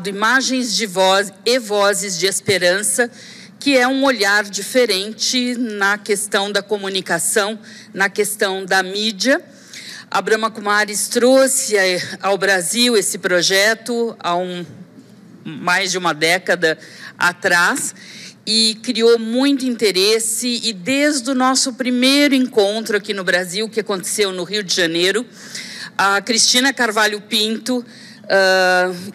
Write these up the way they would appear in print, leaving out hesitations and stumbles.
Imagens de Voz e Vozes de Esperança, que é um olhar diferente na questão da comunicação, na questão da mídia. A Brahma Kumaris trouxe ao Brasil esse projeto há mais de uma década atrás e criou muito interesse, e desde o nosso primeiro encontro aqui no Brasil, que aconteceu no Rio de Janeiro, a Cristina Carvalho Pinto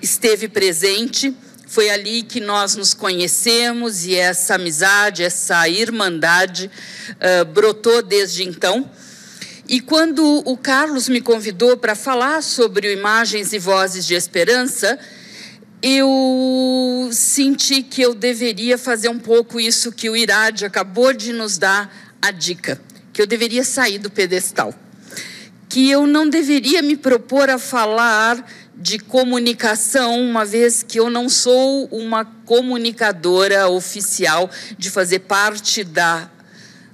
esteve presente. Foi ali que nós nos conhecemos e essa amizade, essa irmandade brotou desde então. E quando o Carlos me convidou para falar sobre o Imagens e Vozes de Esperança, eu senti que eu deveria fazer um pouco isso que o Irad acabou de nos dar a dica, que eu deveria sair do pedestal, que eu não deveria me propor a falar de comunicação, uma vez que eu não sou uma comunicadora oficial, de fazer parte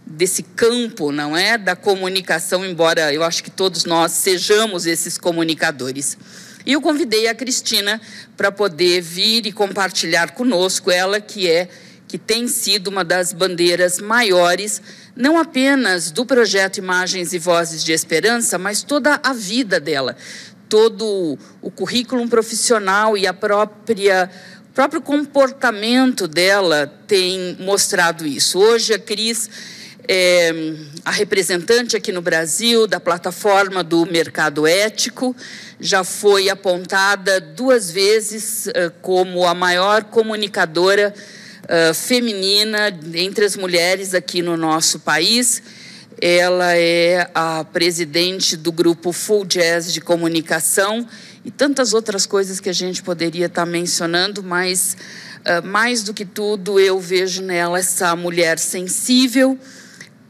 desse campo, não é? Da comunicação, embora eu acho que todos nós sejamos esses comunicadores. E eu convidei a Cristina para poder vir e compartilhar conosco, ela que tem sido uma das bandeiras maiores, não apenas do projeto Imagens e Vozes de Esperança, mas toda a vida dela, todo o currículo profissional e o próprio comportamento dela tem mostrado isso. Hoje a Cris é a representante aqui no Brasil da plataforma do Mercado Ético, já foi apontada 2 vezes como a maior comunicadora feminina entre as mulheres aqui no nosso país. Ela é a presidente do grupo Full Jazz de Comunicação e tantas outras coisas que a gente poderia estar mencionando, mas mais do que tudo eu vejo nela essa mulher sensível,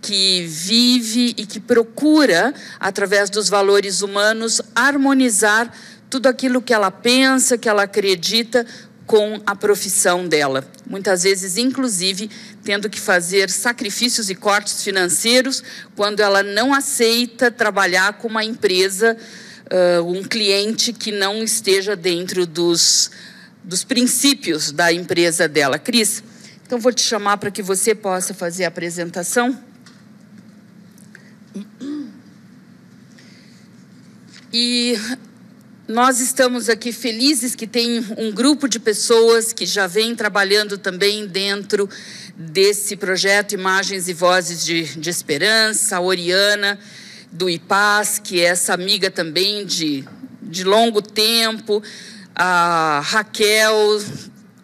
que vive e que procura, através dos valores humanos, harmonizar tudo aquilo que ela pensa, que ela acredita, com a profissão dela. Muitas vezes, inclusive, tendo que fazer sacrifícios e cortes financeiros quando ela não aceita trabalhar com uma empresa, um cliente que não esteja dentro dos princípios da empresa dela. Cris, então vou te chamar para que você possa fazer a apresentação. E nós estamos aqui felizes que tem um grupo de pessoas que já vem trabalhando também dentro desse projeto Imagens e Vozes de Esperança, a Oriana do IPAS, que é essa amiga também de longo tempo, a Raquel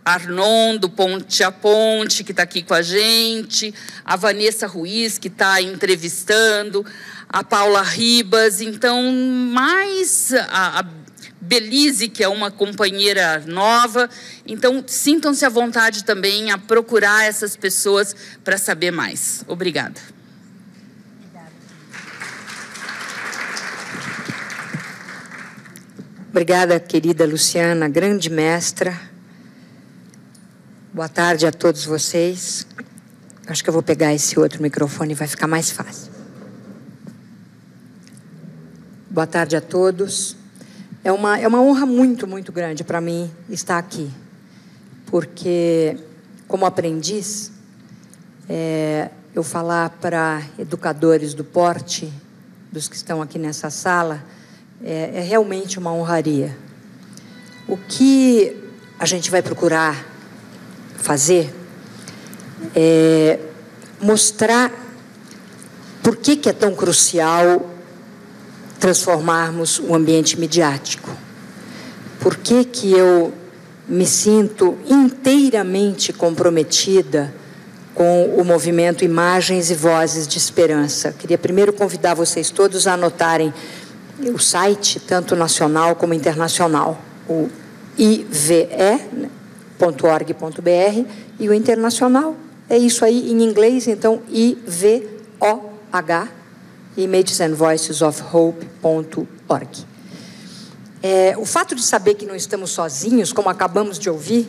Arnon, do Ponte a Ponte, que está aqui com a gente, a Vanessa Ruiz, que está entrevistando, a Paula Ribas, então, mais a Belize, que é uma companheira nova. Então, sintam-se à vontade também a procurar essas pessoas para saber mais. Obrigada. Obrigada, querida Luciana, grande mestra. Boa tarde a todos vocês. Acho que eu vou pegar esse outro microfone e vai ficar mais fácil. Boa tarde a todos. É uma honra muito, muito grande para mim estar aqui, porque, como aprendiz, eu falar para educadores do porte, dos que estão aqui nessa sala, é realmente uma honraria. O que a gente vai procurar fazer é mostrar por que é tão crucial transformarmos o ambiente midiático. Por que eu me sinto inteiramente comprometida com o movimento Imagens e Vozes de Esperança. Queria primeiro convidar vocês todos a anotarem o site, tanto nacional como internacional, o ive.org.br, e o internacional é isso aí em inglês, então IVOH, Images and Voices of Hope.org. O fato de saber que não estamos sozinhos, como acabamos de ouvir,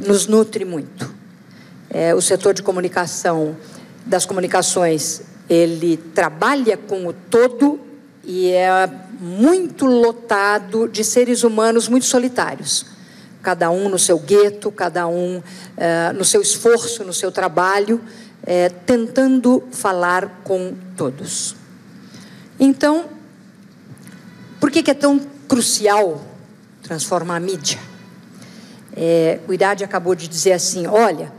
nos nutre muito. O setor de comunicação, das comunicações, ele trabalha com o todo e é muito lotado de seres humanos muito solitários, cada um no seu gueto, cada um no seu esforço, no seu trabalho, tentando falar com todos. Então, por que é tão crucial transformar a mídia? O Iradi acabou de dizer assim, olha,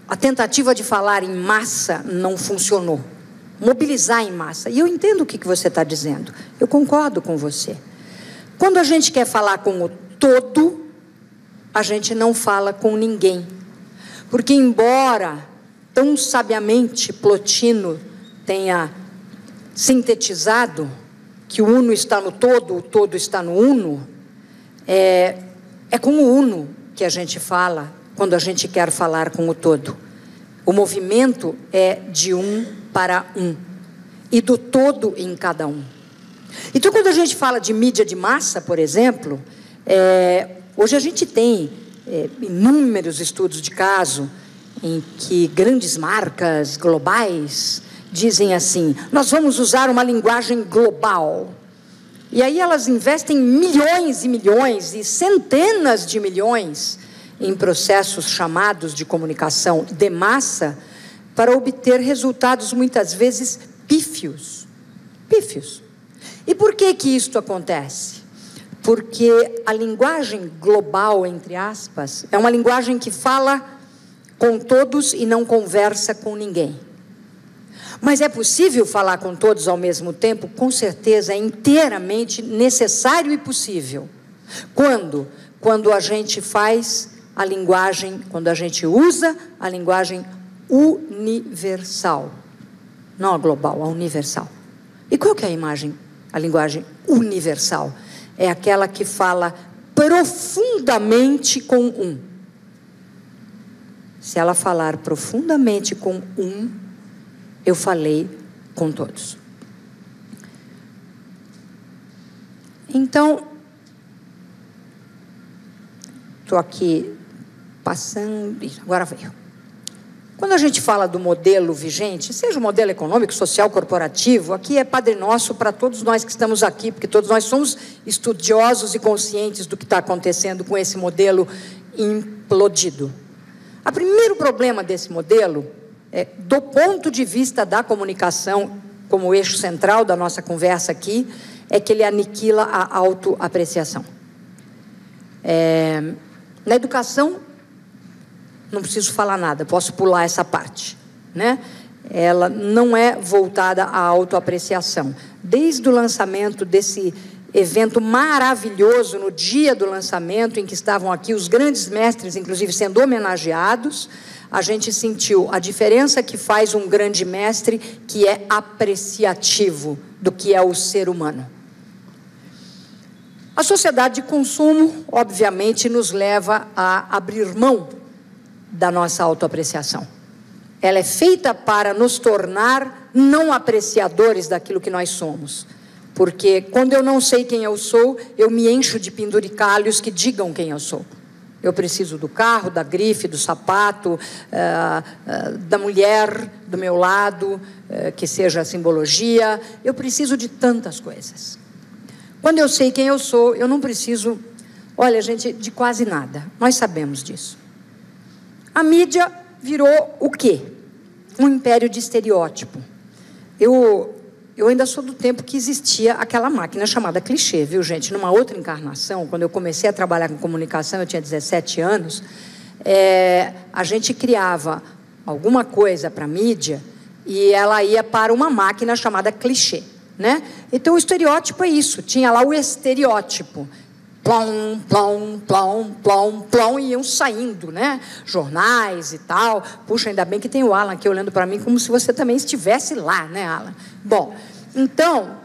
a tentativa de falar em massa não funcionou. Mobilizar em massa. E eu entendo o que você está dizendo. Eu concordo com você. Quando a gente quer falar com o todo, a gente não fala com ninguém. Porque, embora tão sabiamente Plotino tenha sintetizado que o uno está no todo, o todo está no uno, é com o uno que a gente fala quando a gente quer falar com o todo. O movimento é de um para um e do todo em cada um. Então, quando a gente fala de mídia de massa, por exemplo, hoje a gente tem inúmeros estudos de caso em que grandes marcas globais dizem assim, nós vamos usar uma linguagem global. E aí elas investem milhões e milhões e centenas de milhões em processos chamados de comunicação de massa para obter resultados muitas vezes pífios. Pífios. E por que isto acontece? Porque a linguagem global, entre aspas, é uma linguagem que fala com todos e não conversa com ninguém. Mas é possível falar com todos ao mesmo tempo? Com certeza, é inteiramente necessário e possível. Quando? Quando a gente faz a linguagem, quando a gente usa a linguagem universal. Não a global, a universal. E qual que é a linguagem universal? É aquela que fala profundamente com um. Se ela falar profundamente com um, eu falei com todos. Então, estou aqui passando, agora veio. Quando a gente fala do modelo vigente, seja o modelo econômico, social, corporativo, aqui é Padre Nosso para todos nós que estamos aqui, porque todos nós somos estudiosos e conscientes do que está acontecendo com esse modelo implodido. O primeiro problema desse modelo, do ponto de vista da comunicação, como eixo central da nossa conversa aqui, é que ele aniquila a autoapreciação. Na educação, não preciso falar nada, posso pular essa parte, né? Ela não é voltada à autoapreciação. Desde o lançamento desse evento maravilhoso, no dia do lançamento, em que estavam aqui os grandes mestres, inclusive sendo homenageados, a gente sentiu a diferença que faz um grande mestre que é apreciativo do que é o ser humano. A sociedade de consumo, obviamente, nos leva a abrir mão da nossa autoapreciação. Ela é feita para nos tornar não apreciadores daquilo que nós somos. Porque quando eu não sei quem eu sou, eu me encho de penduricalhos que digam quem eu sou. Eu preciso do carro, da grife, do sapato, da mulher do meu lado, que seja a simbologia. Eu preciso de tantas coisas. Quando eu sei quem eu sou, eu não preciso, olha, gente, de quase nada. Nós sabemos disso. A mídia virou o quê? Um império de estereótipo. Eu ainda sou do tempo que existia aquela máquina chamada clichê, viu, gente? Numa outra encarnação, quando eu comecei a trabalhar com comunicação, eu tinha 17 anos, a gente criava alguma coisa para a mídia e ela ia para uma máquina chamada clichê, né? Então, o estereótipo é isso. Tinha lá o estereótipo. Plom, plom, plom, plom, plom, e iam saindo, né? Jornais e tal. Puxa, ainda bem que tem o Alan aqui olhando para mim como se você também estivesse lá, né, Alan? Bom, então,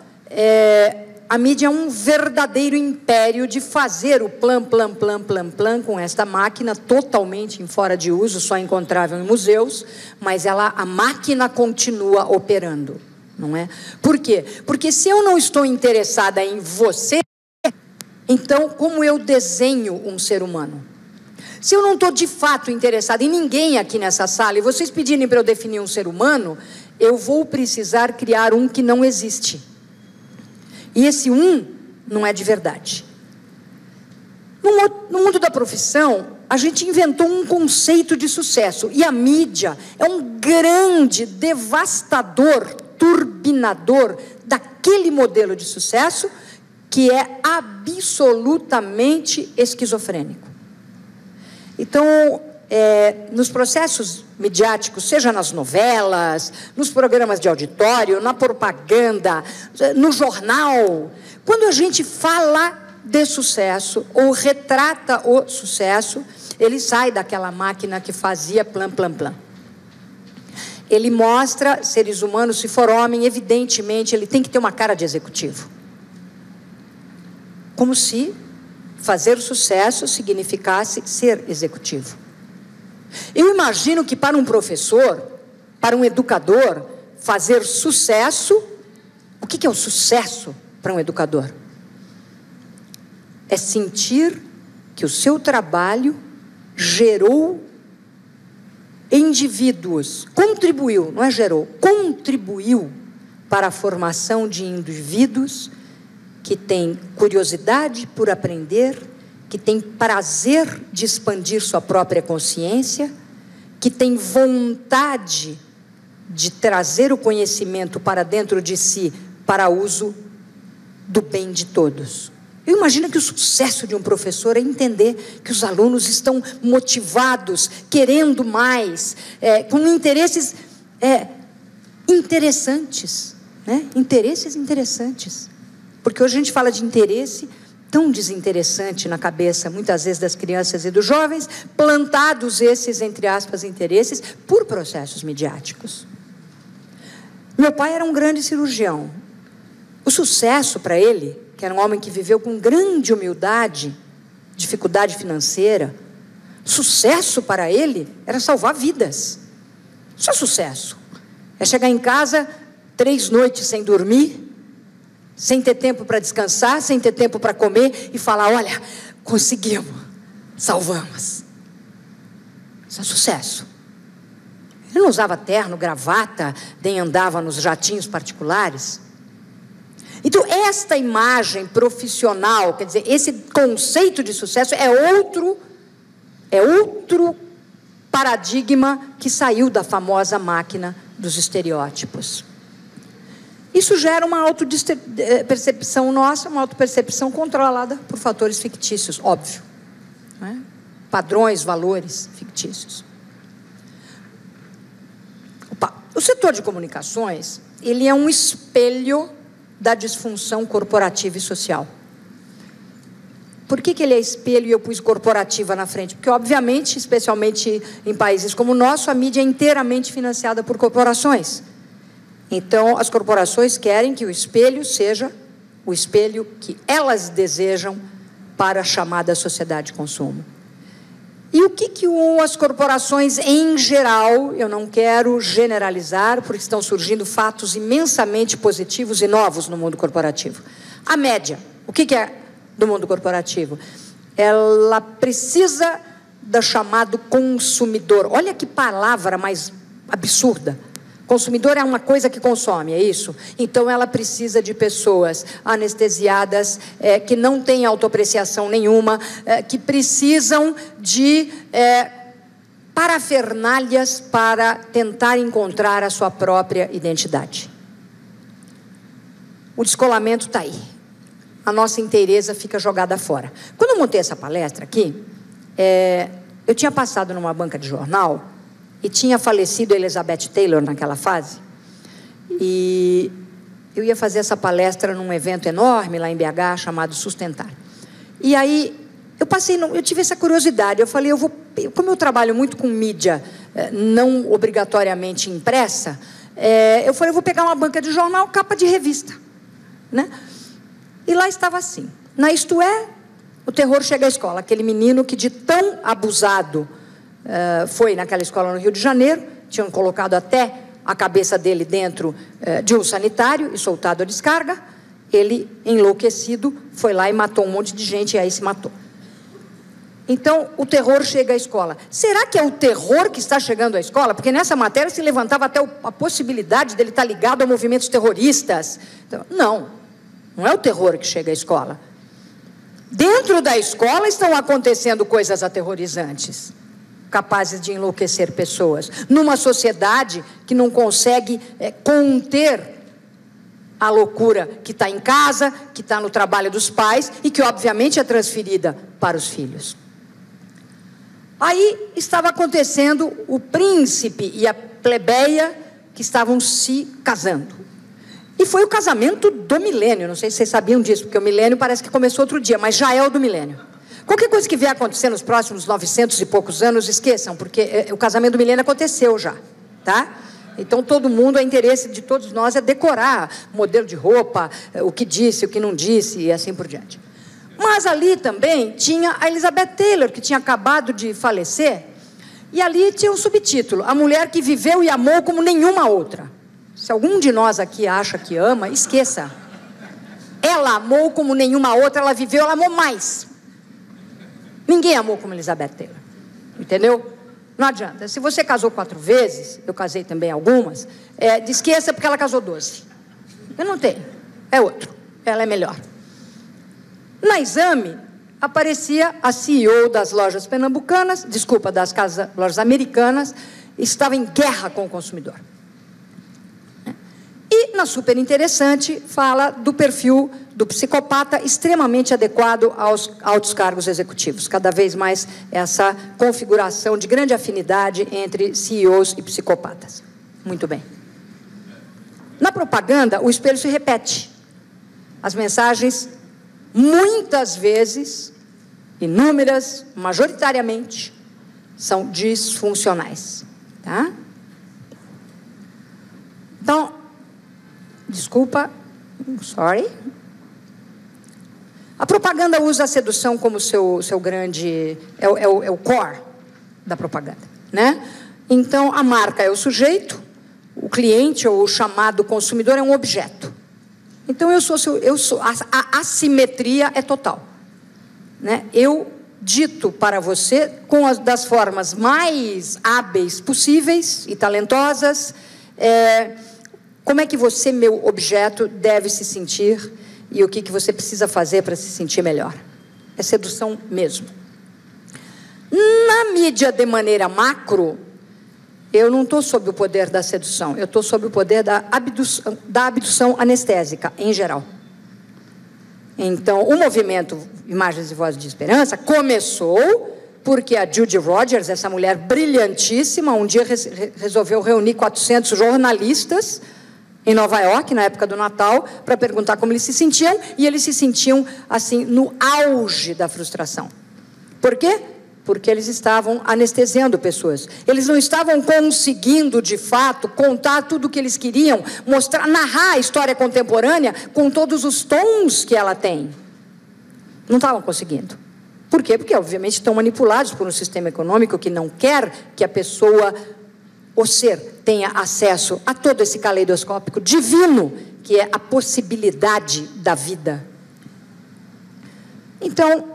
a mídia é um verdadeiro império de fazer o plan, plan, plan, plan, plan com esta máquina totalmente em fora de uso, só encontrável em museus, mas a máquina continua operando, não é? Por quê? Porque se eu não estou interessada em você, então, como eu desenho um ser humano? Se eu não estou de fato interessado em ninguém aqui nessa sala, e vocês pedirem para eu definir um ser humano, eu vou precisar criar um que não existe. E esse um não é de verdade. No mundo da profissão, a gente inventou um conceito de sucesso. E a mídia é um grande devastador, turbinador daquele modelo de sucesso que é absolutamente esquizofrênico. Então, nos processos midiáticos, seja nas novelas, nos programas de auditório, na propaganda, no jornal, quando a gente fala de sucesso ou retrata o sucesso, ele sai daquela máquina que fazia plan, plan, plan. Ele mostra seres humanos, se for homem, evidentemente, ele tem que ter uma cara de executivo. Como se fazer sucesso significasse ser executivo. Eu imagino que para um professor, para um educador, fazer sucesso, o que é o sucesso para um educador? É sentir que o seu trabalho gerou indivíduos, contribuiu, não é gerou, contribuiu para a formação de indivíduos que têm curiosidade por aprender, que têm prazer de expandir sua própria consciência, que têm vontade de trazer o conhecimento para dentro de si, para uso do bem de todos. Eu imagino que o sucesso de um professor é entender que os alunos estão motivados, querendo mais, com interesses interessantes, né? Interesses interessantes. Porque hoje a gente fala de interesse tão desinteressante na cabeça, muitas vezes, das crianças e dos jovens, plantados esses, entre aspas, interesses, por processos midiáticos. Meu pai era um grande cirurgião. O sucesso para ele, que era um homem que viveu com grande humildade, dificuldade financeira, sucesso para ele era salvar vidas. Só sucesso. É chegar em casa 3 noites sem dormir, sem ter tempo para descansar, sem ter tempo para comer, e falar, olha, conseguimos, salvamos. Isso é sucesso. Ele não usava terno, gravata, nem andava nos jatinhos particulares. Então, esta imagem profissional, quer dizer, esse conceito de sucesso é outro paradigma que saiu da famosa máquina dos estereótipos. Isso gera uma autopercepção nossa, uma autopercepção controlada por fatores fictícios, óbvio, né? Padrões, valores fictícios. O setor de comunicações, ele é um espelho da disfunção corporativa e social. Por que ele é espelho e eu pus corporativa na frente? Porque, obviamente, especialmente em países como o nosso, a mídia é inteiramente financiada por corporações. Então, as corporações querem que o espelho seja o espelho que elas desejam para a chamada sociedade de consumo. E o que as corporações, em geral, eu não quero generalizar, porque estão surgindo fatos imensamente positivos e novos no mundo corporativo. A média, o que é do mundo corporativo? Ela precisa do chamado consumidor. Olha que palavra mais absurda. Consumidor é uma coisa que consome, é isso? Então, ela precisa de pessoas anestesiadas, que não têm autoapreciação nenhuma, que precisam de parafernálias para tentar encontrar a sua própria identidade. O descolamento está aí. A nossa inteireza fica jogada fora. Quando eu montei essa palestra aqui, eu tinha passado numa banca de jornal e tinha falecido a Elizabeth Taylor naquela fase. E eu ia fazer essa palestra num evento enorme lá em BH, chamado Sustentar. E aí, eu tive essa curiosidade. Eu falei, como eu trabalho muito com mídia não obrigatoriamente impressa, eu falei, eu vou pegar uma banca de jornal, capa de revista, né? E lá estava assim, na Isto É, o terror chega à escola. Aquele menino que de tão abusado foi naquela escola no Rio de Janeiro, tinham colocado até a cabeça dele dentro de um sanitário e soltado a descarga, ele, enlouquecido, foi lá e matou um monte de gente, e aí se matou. Então, o terror chega à escola. Será que é o terror que está chegando à escola? Porque nessa matéria se levantava até a possibilidade dele estar ligado a movimentos terroristas. Então, não é o terror que chega à escola. Dentro da escola estão acontecendo coisas aterrorizantes, capazes de enlouquecer pessoas, numa sociedade que não consegue conter a loucura que está em casa, que está no trabalho dos pais e que, obviamente, é transferida para os filhos. Aí estava acontecendo o príncipe e a plebeia que estavam se casando. E foi o casamento do milênio, não sei se vocês sabiam disso, porque o milênio parece que começou outro dia, mas já é o do milênio. Qualquer coisa que vier acontecer nos próximos 900 e poucos anos, esqueçam, porque o casamento do milênio aconteceu já, tá? Então, todo mundo, o interesse de todos nós é decorar modelo de roupa, o que disse, o que não disse, e assim por diante. Mas ali também tinha a Elizabeth Taylor, que tinha acabado de falecer, e ali tinha um subtítulo, A Mulher que Viveu e Amou Como Nenhuma Outra. Se algum de nós aqui acha que ama, esqueça. Ela amou como nenhuma outra, ela viveu, ela amou mais. Ninguém amou como Elizabeth Taylor, entendeu? Não adianta. Se você casou 4 vezes, eu casei também algumas, esqueça porque ela casou 12. Eu não tenho, é outro, ela é melhor. Na Exame, aparecia a CEO das lojas pernambucanas, desculpa, das lojas americanas, estava em guerra com o consumidor. E, na Super Interessante, fala do perfil do psicopata extremamente adequado aos altos cargos executivos. Cada vez mais essa configuração de grande afinidade entre CEOs e psicopatas. Muito bem. Na propaganda, o espelho se repete. As mensagens, muitas vezes, inúmeras, majoritariamente, são disfuncionais. Tá? Então, desculpa, sorry. A propaganda usa a sedução como seu grande... É o core da propaganda, né? Então, a marca é o sujeito, o cliente ou o chamado consumidor é um objeto. Então, a assimetria é total, né? Eu dito para você, das formas mais hábeis possíveis e talentosas, como é que você, meu objeto, deve se sentir e o que você precisa fazer para se sentir melhor. É sedução mesmo. Na mídia, de maneira macro, eu não estou sob o poder da sedução, eu estou sob o poder da abdução anestésica, em geral. Então, o movimento Imagens e Vozes de Esperança começou porque a Judy Rogers, essa mulher brilhantíssima, um dia resolveu reunir 400 jornalistas em Nova York, na época do Natal, para perguntar como eles se sentiam, e eles se sentiam, assim, no auge da frustração. Por quê? Porque eles estavam anestesiando pessoas. Eles não estavam conseguindo, de fato, contar tudo o que eles queriam, mostrar, narrar a história contemporânea com todos os tons que ela tem. Não estavam conseguindo. Por quê? Porque, obviamente, estão manipulados por um sistema econômico que não quer que a pessoa, o ser, tenha acesso a todo esse caleidoscópico divino, que é a possibilidade da vida. Então,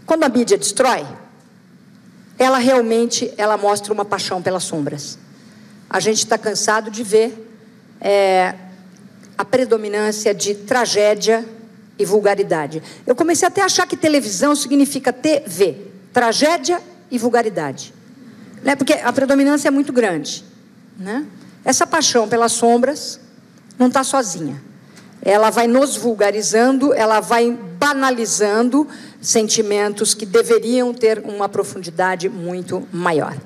quando a mídia destrói, ela realmente mostra uma paixão pelas sombras. A gente está cansado de ver a predominância de tragédia e vulgaridade. Eu comecei até a achar que televisão significa TV, tragédia e vulgaridade. Né? Porque a predominância é muito grande. Né? Essa paixão pelas sombras não está sozinha. Ela vai nos vulgarizando, ela vai banalizando sentimentos que deveriam ter uma profundidade muito maior.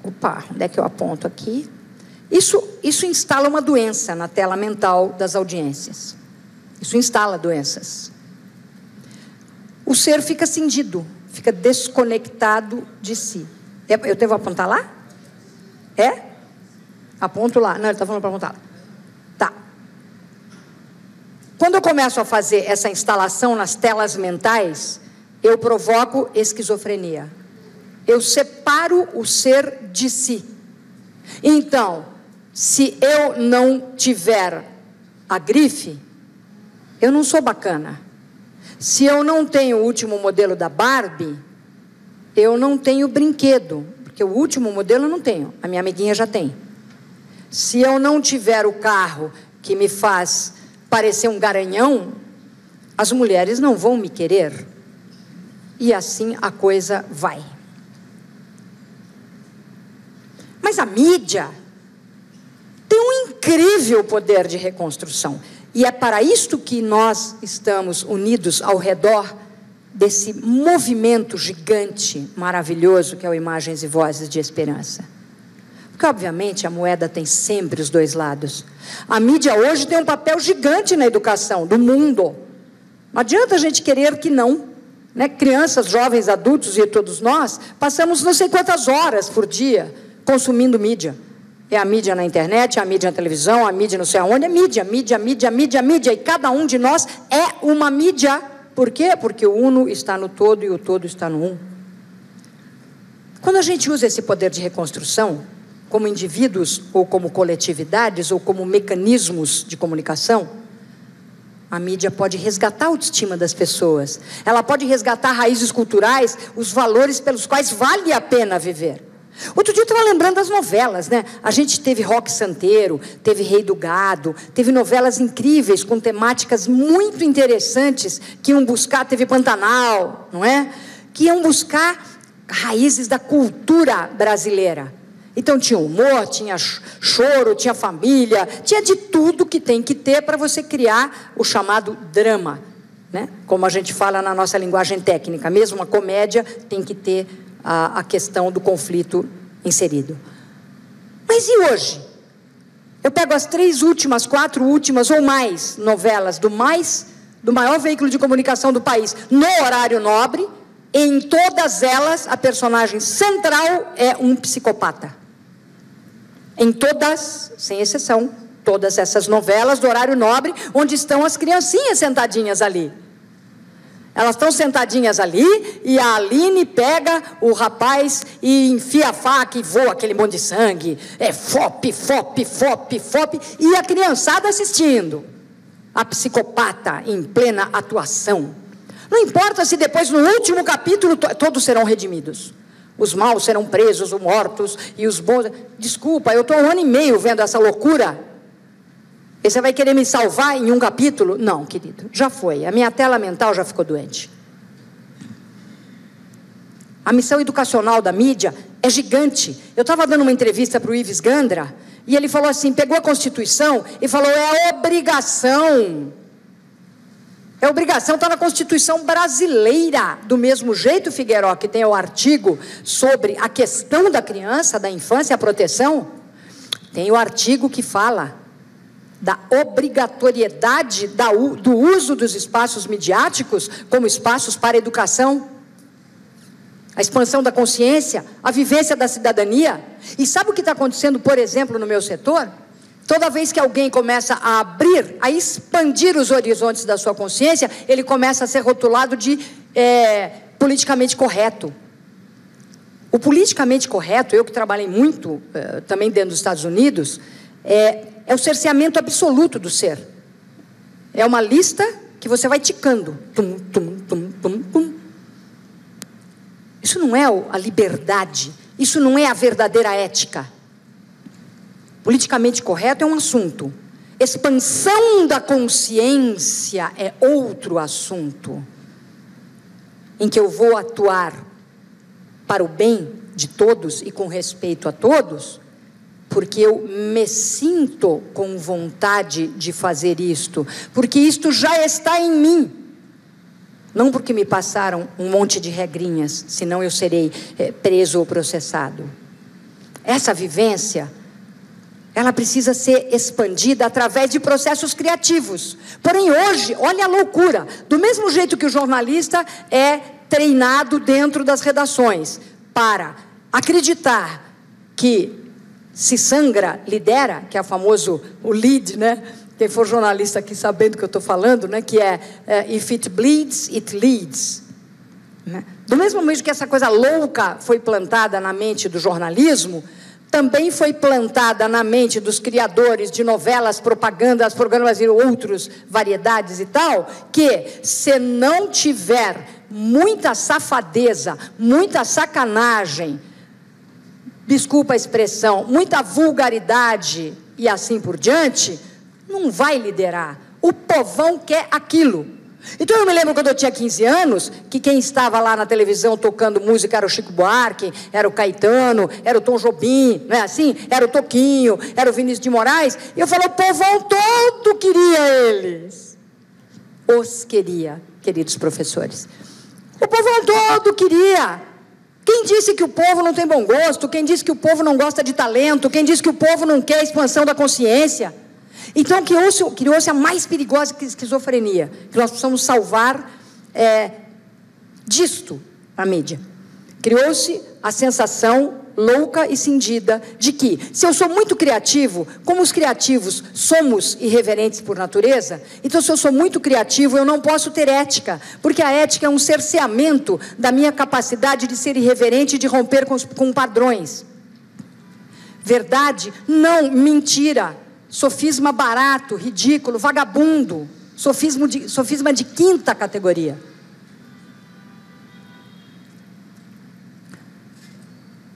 Opa, onde é que eu aponto aqui? Isso instala uma doença na tela mental das audiências. Isso instala doenças. O ser fica cindido, fica desconectado de si. Eu devo apontar lá? Aponto lá. Não, ele está falando para apontar lá. Tá. Quando eu começo a fazer essa instalação nas telas mentais, eu provoco esquizofrenia. Eu separo o ser de si. Então, se eu não tiver a grife, eu não sou bacana. Se eu não tenho o último modelo da Barbie, eu não tenho brinquedo, porque o último modelo eu não tenho, a minha amiguinha já tem. Se eu não tiver o carro que me faz parecer um garanhão, as mulheres não vão me querer. E assim a coisa vai. Mas a mídia tem um incrível poder de reconstrução. E é para isto que nós estamos unidos ao redor desse movimento gigante, maravilhoso, que é o Imagens e Vozes de Esperança. Porque, obviamente, a moeda tem sempre os dois lados. A mídia hoje tem um papel gigante na educação do mundo. Não adianta a gente querer que não. Né? Crianças, jovens, adultos e todos nós, passamos não sei quantas horas por dia consumindo mídia. É a mídia na internet, é a mídia na televisão, a mídia não sei aonde, é mídia, mídia, mídia, mídia, mídia. E cada um de nós é uma mídia. Por quê? Porque o uno está no todo e o todo está no um. Quando a gente usa esse poder de reconstrução, como indivíduos, ou como coletividades, ou como mecanismos de comunicação, a mídia pode resgatar a autoestima das pessoas. Ela pode resgatar raízes culturais, os valores pelos quais vale a pena viver. Outro dia eu estava lembrando das novelas, né? A gente teve Roque Santeiro, teve Rei do Gado, teve novelas incríveis, com temáticas muito interessantes, que iam buscar, teve Pantanal, não é? Que iam buscar raízes da cultura brasileira. Então tinha humor, tinha choro, tinha família, tinha de tudo que tem que ter para você criar o chamado drama, né? Como a gente fala na nossa linguagem técnica, mesmo uma comédia tem que ter a questão do conflito inserido. Mas e hoje? Eu pego as 3 últimas, 4 últimas ou mais novelas do maior veículo de comunicação do país, no horário nobre, e em todas elas a personagem central é um psicopata. Em todas, sem exceção, todas essas novelas do horário nobre, onde estão as criancinhas sentadinhas ali. Elas estão sentadinhas ali e a Aline pega o rapaz e enfia a faca e voa aquele monte de sangue. É fop, fop, fop, fop. E a criançada assistindo. A psicopata em plena atuação. Não importa se depois, no último capítulo, todos serão redimidos. Os maus serão presos, os mortos e os bons... Desculpa, eu estou 1 ano e meio vendo essa loucura. E você vai querer me salvar em um capítulo? Não, querido, já foi. A minha tela mental já ficou doente. A missão educacional da mídia é gigante. Eu estava dando uma entrevista para o Ives Gandra, e ele falou assim, pegou a Constituição e falou, é obrigação. É obrigação, está na Constituição brasileira. Do mesmo jeito, Figueiró, que tem o artigo sobre a questão da criança, da infância, a proteção, tem o artigo que fala da obrigatoriedade do uso dos espaços midiáticos como espaços para a educação, a expansão da consciência, a vivência da cidadania. E sabe o que está acontecendo, por exemplo, no meu setor? Toda vez que alguém começa a abrir, a expandir os horizontes da sua consciência, ele começa a ser rotulado de politicamente correto. O politicamente correto, eu que trabalhei muito, também dentro dos Estados Unidos, é o cerceamento absoluto do ser. É uma lista que você vai ticando. Tum, tum, tum, tum, tum. Isso não é a liberdade. Isso não é a verdadeira ética. Politicamente correto é um assunto. Expansão da consciência é outro assunto. Em que eu vou atuar para o bem de todos e com respeito a todos, porque eu me sinto com vontade de fazer isto, porque isto já está em mim, não porque me passaram um monte de regrinhas, senão eu serei preso ou processado. Essa vivência, ela precisa ser expandida através de processos criativos. Porém, hoje, olha a loucura, do mesmo jeito que o jornalista é treinado dentro das redações para acreditar que se sangra, lidera, que é o famoso, o lead, né? Quem for jornalista aqui sabendo o que eu estou falando, né? Que if it bleeds, it leads. Né? Do mesmo modo que essa coisa louca foi plantada na mente do jornalismo, também foi plantada na mente dos criadores de novelas, propagandas, programas e outras variedades e tal, que se não tiver muita safadeza, muita sacanagem, desculpa a expressão, muita vulgaridade e assim por diante, não vai liderar. O povão quer aquilo. Então eu me lembro quando eu tinha 15 anos, que quem estava lá na televisão tocando música era o Chico Buarque, era o Caetano, era o Tom Jobim, não é assim? Era o Toquinho, era o Vinícius de Moraes, e eu falo, o povão todo queria eles. Os queria, queridos professores. O povão todo queria. Quem disse que o povo não tem bom gosto? Quem disse que o povo não gosta de talento? Quem disse que o povo não quer expansão da consciência? Então, criou-se a mais perigosa esquizofrenia, que nós precisamos salvar disto a mídia. Criou-se a sensação louca e cindida de que, se eu sou muito criativo, como os criativos somos irreverentes por natureza, então, se eu sou muito criativo, eu não posso ter ética, porque a ética é um cerceamento da minha capacidade de ser irreverente e de romper com padrões. Verdade? Não, mentira. Sofisma barato, ridículo, vagabundo, sofisma de quinta categoria.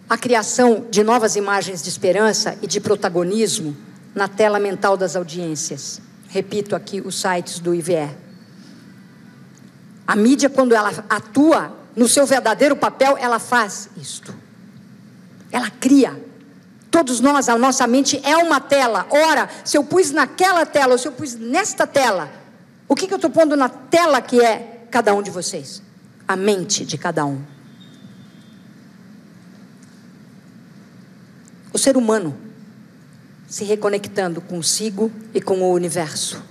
A criação de novas imagens de esperança e de protagonismo na tela mental das audiências. Repito aqui os sites do IVE. A mídia, quando ela atua no seu verdadeiro papel, ela faz isto. Ela cria. Todos nós, a nossa mente é uma tela. Ora, se eu pus naquela tela, ou se eu pus nesta tela, o que eu estou pondo na tela que é cada um de vocês? A mente de cada um. O ser humano se reconectando consigo e com o universo.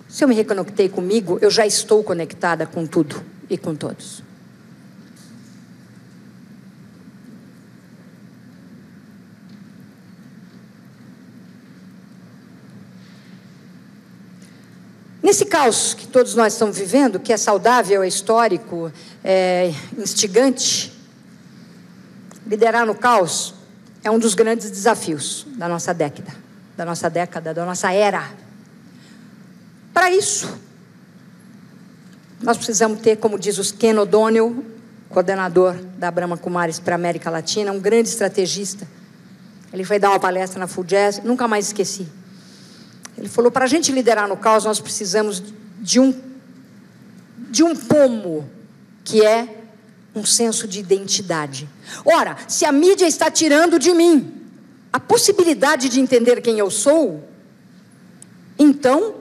Se eu me reconectei comigo, eu já estou conectada com tudo e com todos. Nesse caos que todos nós estamos vivendo, que é saudável, é histórico, é instigante, liderar no caos é um dos grandes desafios da nossa década, da nossa era. Para isso, nós precisamos ter, como diz o Ken O'Donnell, coordenador da Brahma Kumaris para a América Latina, um grande estrategista. Ele foi dar uma palestra na FUJAS, nunca mais esqueci. Ele falou, para a gente liderar no caos, nós precisamos de um pomo, que é um senso de identidade. Ora, se a mídia está tirando de mim a possibilidade de entender quem eu sou, então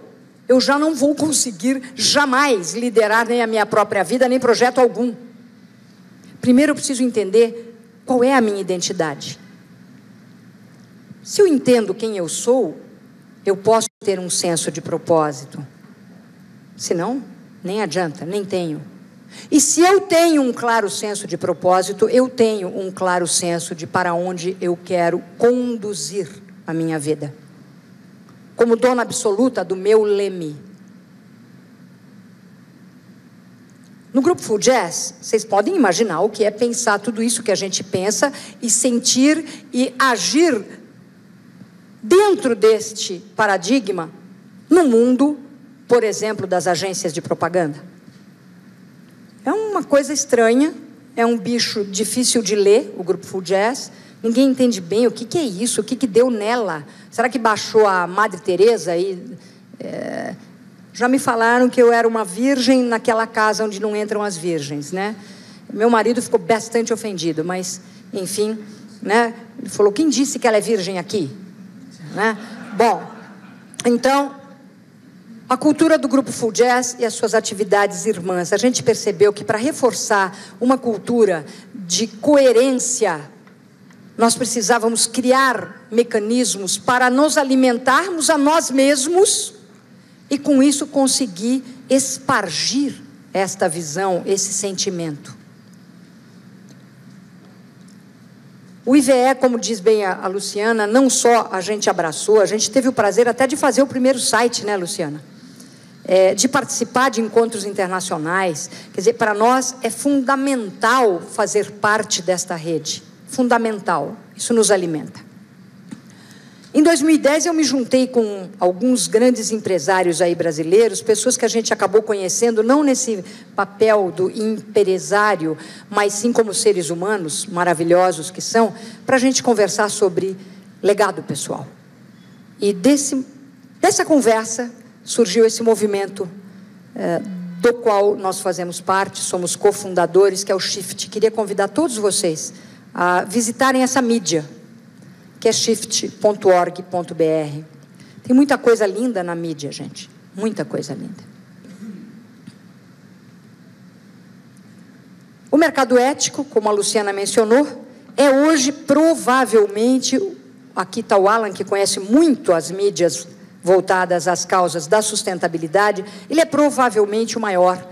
eu já não vou conseguir jamais liderar nem a minha própria vida, nem projeto algum. Primeiro eu preciso entender qual é a minha identidade. Se eu entendo quem eu sou, eu posso ter um senso de propósito. Senão, nem adianta, nem tenho. E se eu tenho um claro senso de propósito, eu tenho um claro senso de para onde eu quero conduzir a minha vida. Como dona absoluta do meu leme. No Grupo FUJAS, vocês podem imaginar o que é pensar tudo isso que a gente pensa e sentir e agir dentro deste paradigma, no mundo, por exemplo, das agências de propaganda. É uma coisa estranha, é um bicho difícil de ler, o Grupo FUJAS. Ninguém entende bem o que é isso, o que deu nela. Será que baixou a Madre Teresa? Já me falaram que eu era uma virgem naquela casa onde não entram as virgens, né? Meu marido ficou bastante ofendido, mas, enfim, né? Ele falou, quem disse que ela é virgem aqui? Né? Bom, então, a cultura do Grupo FUJAS e as suas atividades irmãs, a gente percebeu que para reforçar uma cultura de coerência, nós precisávamos criar mecanismos para nos alimentarmos a nós mesmos e com isso conseguir espargir esta visão, esse sentimento. O IVE, como diz bem a Luciana, não só a gente abraçou, a gente teve o prazer até de fazer o primeiro site, né, Luciana? De participar de encontros internacionais. Quer dizer, para nós é fundamental fazer parte desta rede. Fundamental. Isso nos alimenta. Em 2010, eu me juntei com alguns grandes empresários aí brasileiros, pessoas que a gente acabou conhecendo, não nesse papel do empresário, mas sim como seres humanos maravilhosos que são, para a gente conversar sobre legado pessoal. E dessa conversa surgiu esse movimento do qual nós fazemos parte, somos cofundadores, que é o Shift. Queria convidar todos vocês a visitarem essa mídia, que é shift.org.br. Tem muita coisa linda na mídia, gente. Muita coisa linda. O mercado ético, como a Luciana mencionou, é hoje provavelmente, aqui está o Alan, que conhece muito as mídias voltadas às causas da sustentabilidade, ele é provavelmente o maior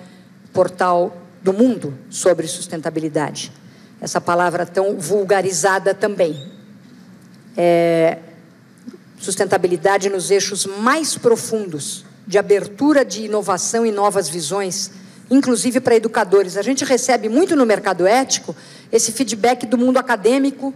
portal do mundo sobre sustentabilidade. Essa palavra tão vulgarizada também. Sustentabilidade nos eixos mais profundos de abertura de inovação e novas visões, inclusive para educadores. A gente recebe muito no mercado ético esse feedback do mundo acadêmico,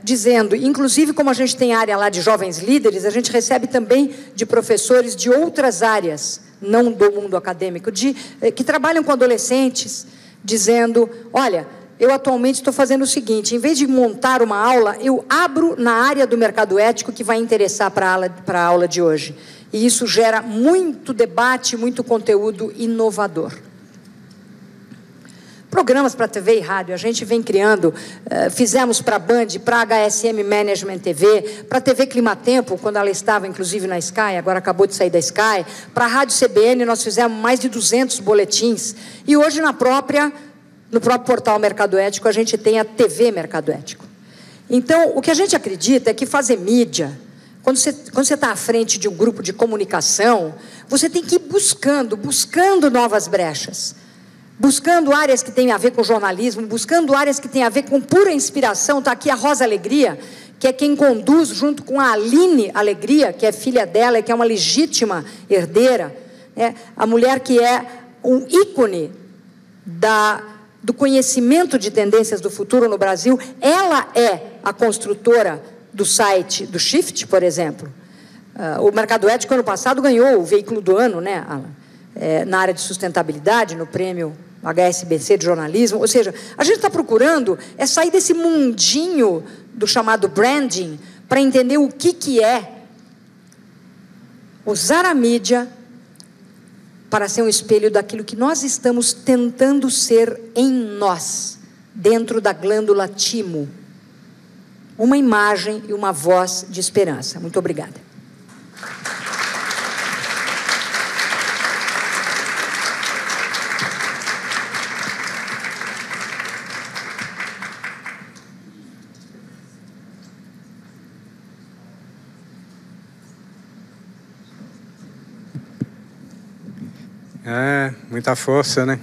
dizendo, inclusive como a gente tem área lá de jovens líderes, a gente recebe também de professores de outras áreas, não do mundo acadêmico, que trabalham com adolescentes, dizendo, olha, eu atualmente estou fazendo o seguinte, em vez de montar uma aula, eu abro na área do mercado ético que vai interessar para a aula de hoje. E isso gera muito debate, muito conteúdo inovador. Programas para TV e rádio, a gente vem criando, fizemos para a Band, para a HSM Management TV, para a TV Climatempo, quando ela estava inclusive na Sky, agora acabou de sair da Sky, para a Rádio CBN nós fizemos mais de 200 boletins, e hoje no próprio portal Mercado Ético, a gente tem a TV Mercado Ético. Então, o que a gente acredita é que fazer mídia, quando você está à frente de um grupo de comunicação, você tem que ir buscando novas brechas, buscando áreas que têm a ver com jornalismo, buscando áreas que têm a ver com pura inspiração. Está aqui a Rosa Alegria, que é quem conduz, junto com a Aline Alegria, que é filha dela e que é uma legítima herdeira, a mulher que é um ícone do conhecimento de tendências do futuro no Brasil. Ela é a construtora do site do Shift, por exemplo. O Mercado Ético, ano passado, ganhou o veículo do ano, né, Alan? Na área de sustentabilidade, no prêmio HSBC de jornalismo. Ou seja, a gente está procurando sair desse mundinho do chamado branding para entender o que é usar a mídia para ser um espelho daquilo que nós estamos tentando ser em nós, dentro da glândula timo. Uma imagem e uma voz de esperança. Muito obrigada. Muita força, né?